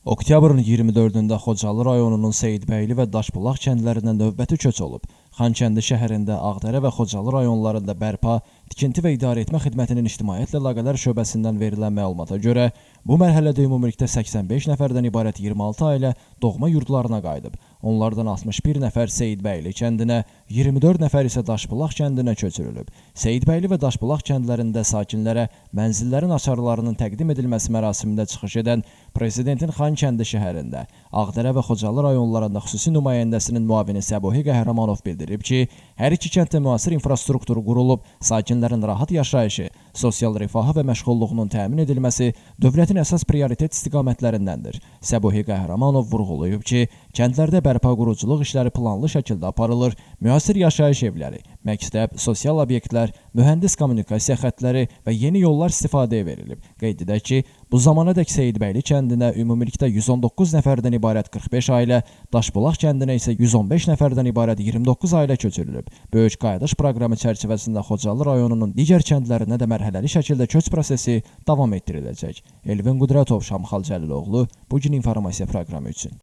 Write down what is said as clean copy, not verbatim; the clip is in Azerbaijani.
Oktyabrın 24-də Xocalı rayonunun Seyidbəyli və Daşbulaq kəndlərinə növbəti köç olub. Xankəndi şəhərində, Ağdərə və Xocalı rayonlarında bərpa, tikinti və idarəetmə xidmətinin ictimaiyyətlə əlaqələr şöbəsindən verilən məlumata görə, bu mərhələdə ümumilikdə 85 nəfərdən ibarət 26 ailə doğma yurdlarına qayıdıb. Onlardan 61 nəfər Seyidbəyli kəndinə, 24 nəfər isə Daşbulaq kəndinə köçürülüb. Seyidbəyli və Daşbulaq kəndlərində sakinlərə mənzillərin açarlarının təqdim edilməsi mərasimində çıxış edən Prezidentin Xankəndi şəhərində, Ağdərə və Xocalı rayonlarında xüsusi nümayəndəsinin müavini Səbuhi Qəhrəmanov bildirib ki, hər iki kənddə müasir infrastruktur qurulub, sakinlərin rahat yaşayışı, sosial rifahı və məşğulluğunun təmin edilməsi dövlətin əsas prioritet istiqamətlərindəndir. Səbuhi Qəhrəmanov vurğulayıb ki, kəndlərdə bərpa quruculuq işləri planlı şəkildə aparılır, müasir yaşayış evləri, məktəb, sosial obyektlər, mühəndis kommunikasiya xətləri və yeni yollar istifadəyə verilib. Qeyd edək ki, bu zamanadək Seyidbəyli kəndinə ümumilikdə 119 nəfərdən ibarət 45 ailə, Daşbulaq kəndinə isə 115 nəfərdən ibarət 29 ailə köçürülüb. Böyük qayıdış proqramı çərçivəsində Xocalı rayonunun digər kəndlərinə də mərhələli şəkildə köç prosesi davam etdiriləcək. Elvin Qudratov, Şamxal Cəliloğlu, Bugün informasiya proqramı üçün.